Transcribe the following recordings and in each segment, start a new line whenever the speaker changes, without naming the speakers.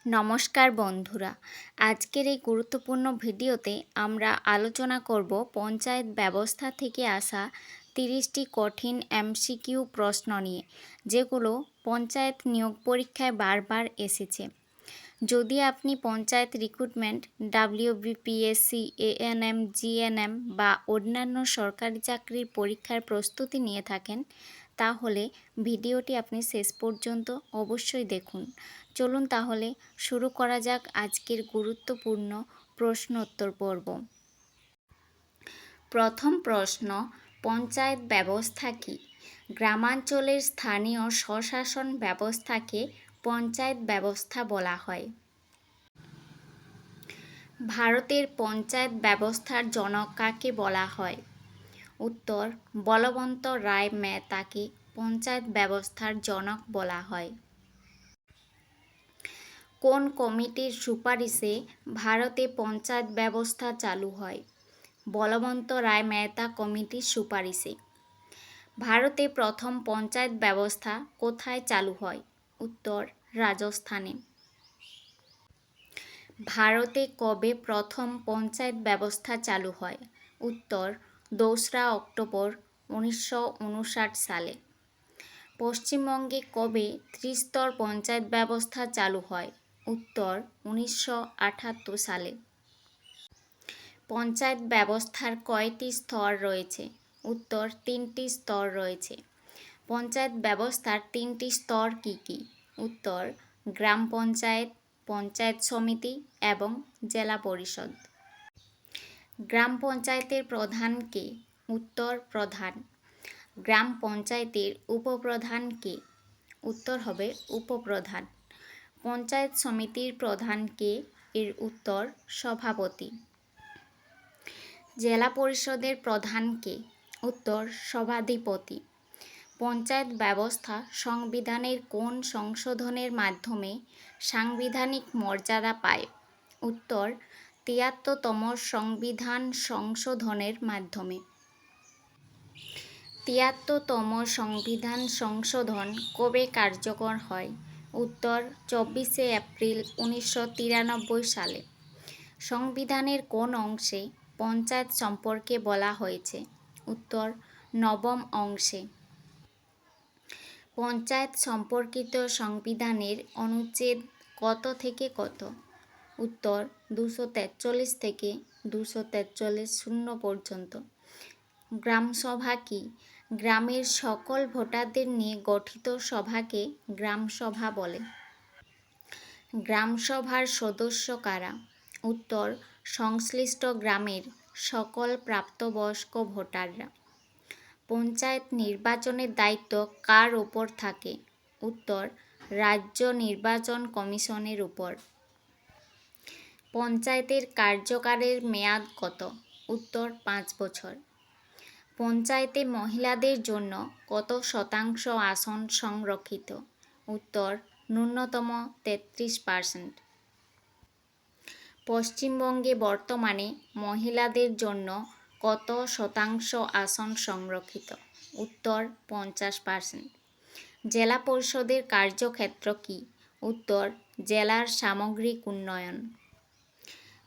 নমস্কার বন্ধুরা, আজকের এই গুরুত্বপূর্ণ ভিডিওতে আমরা আলোচনা করব পঞ্চায়েত ব্যবস্থা থেকে আসা 30টি কঠিন এমসিকিউ প্রশ্ন নিয়ে, যেগুলো পঞ্চায়েত নিয়োগ পরীক্ষায় বারবার এসেছে। যদি আপনি panchayat recruitment, WBPSC, ANM, GNM বা অন্যান্য সরকারি চাকরির পরীক্ষার প্রস্তুতি নিয়ে থাকেন, তাহলে ভিডিওটি আপনি শেষ পর্যন্ত অবশ্যই দেখুন। চলুন তাহলে শুরু করা যাক আজকের গুরুত্বপূর্ণ প্রশ্নোত্তর পর্ব। প্রথম প্রশ্ন, পঞ্চায়েত ব্যবস্থা কী? গ্রামাঞ্চলের স্থানীয় স্বশাসন ব্যবস্থাকে পঞ্চায়েত ব্যবস্থা বলা হয়। ভারতের পঞ্চায়েত ব্যবস্থার জনক কাকে বলা হয়? উত্তর, বলবন্ত রায় মেহতাকে পঞ্চায়েত ব্যবস্থার জনক বলা হয়। কোন কমিটির সুপারিশে ভারতে পঞ্চায়েত ব্যবস্থা চালু হয়? বলবন্ত রায় মেহতা কমিটির সুপারিশে। ভারতে প্রথম পঞ্চায়েত ব্যবস্থা কোথায় চালু হয়? উত্তর, রাজস্থানে। ভারতে কবে প্রথম পঞ্চায়েত ব্যবস্থা চালু হয়? উত্তর, 2রা অক্টোবর 1959 সালে। পশ্চিমবঙ্গে কবে ত্রিস্তর পঞ্চায়েত ব্যবস্থা চালু হয়? উত্তর, 1978 সালে। পঞ্চায়েত ব্যবস্থার কয়টি স্তর রয়েছে? উত্তর, 3টি স্তর রয়েছে। পঞ্চায়েত ব্যবস্থার 3টি স্তর কী কী? উত্তর, গ্রাম পঞ্চায়েত, পঞ্চায়েত সমিতি এবং জেলা পরিষদ। গ্রাম পঞ্চায়েতের প্রধান কে? উত্তর, প্রধান। গ্রাম পঞ্চায়েতের উপপ্রধান কে? উত্তর হবে উপপ্রধান। পঞ্চায়েত সমিতির প্রধান কে? এর উত্তর, সভাপতি। জেলা পরিষদের প্রধান কে? উত্তর, সভাধিপতি। পঞ্চায়েত ব্যবস্থা সংবিধানের কোন সংশোধনের মাধ্যমে সাংবিধানিক মর্যাদা পায়? উত্তর, 73তম সংবিধান সংশোধনের মাধ্যমে। 73তম সংবিধান সংশোধন কবে কার্যকর হয়? উত্তর, 24শে এপ্রিল 1993 সালে। সংবিধানের কোন অংশে পঞ্চায়েত সম্পর্কে বলা হয়েছে? উত্তর, 9ম অংশে। পঞ্চায়েত সম্পর্কিত সংবিধানের অনুচ্ছেদ কত থেকে কত? উত্তর, 243 থেকে 243(0) পর্যন্ত। গ্রামসভা কি? গ্রামের সকল ভোটারদের নিয়ে গঠিত সভাকে গ্রামসভা বলে। গ্রামসভার সদস্য কারা? উত্তর, সংশ্লিষ্ট গ্রামের সকল প্রাপ্তবয়স্ক ভোটাররা। পঞ্চায়েত নির্বাচনের দায়িত্ব কার উপর থাকে? উত্তর, রাজ্য নির্বাচন কমিশনের উপর। পঞ্চায়েতের কার্যকালের মেয়াদ কত? উত্তর, 5 বছর। পঞ্চায়েতে মহিলাদের জন্য কত শতাংশ আসন সংরক্ষিত? উত্তর, ন্যূনতম 33%। পশ্চিমবঙ্গে বর্তমানে মহিলাদের জন্য কত শতাংশ আসন সংরক্ষিত? উত্তর, 50%। জেলা পরিষদের কার্যক্ষেত্র কি? উত্তর, জেলার সামগ্রিক উন্নয়ন।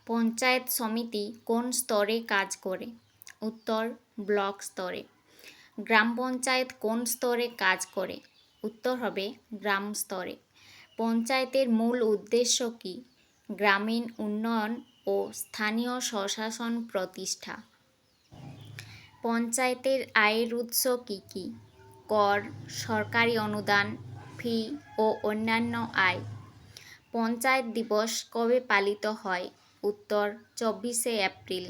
পঞ্চায়েত সমিতি কোন স্তরে কাজ করে? উত্তর, ব্লক স্তরে। গ্রাম পঞ্চায়েত কোন স্তরে কাজ করে? উত্তর হবে গ্রাম স্তরে। পঞ্চায়েতের মূল উদ্দেশ্য কি? গ্রামীণ উন্নয়ন ও স্থানীয় স্বশাসন প্রতিষ্ঠা। পঞ্চায়েতের আয়ের উৎস কি কি? কর, সরকারি অনুদান, ফি ও অন্যান্য আয়। পঞ্চায়েত দিবস কবে পালিত হয়? উত্তর, 24শে এপ্রিল।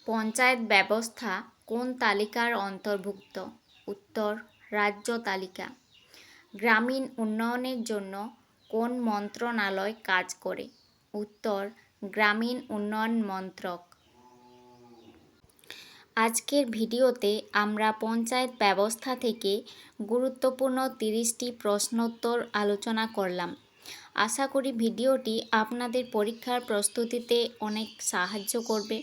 পঞ্চায়েত ব্যবস্থা কোন তালিকার অন্তর্ভুক্ত? উত্তর, রাজ্য তালিকা। গ্রামীণ উন্নয়নের জন্য কোন মন্ত্রণালয় কাজ করে? উত্তর, গ্রামীণ উন্নয়ন মন্ত্রক। আজকের ভিডিওতে আমরা পঞ্চায়েত ব্যবস্থা থেকে গুরুত্বপূর্ণ 30টি প্রশ্নোত্তর আলোচনা করলাম। আশা করি ভিডিওটি আপনাদের পরীক্ষার প্রস্তুতিতে অনেক সাহায্য করবে।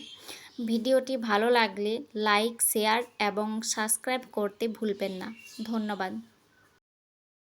ভিডিওটি ভালো লাগলে লাইক, শেয়ার এবং সাবস্ক্রাইব করতে ভুলবেন না। ধন্যবাদ।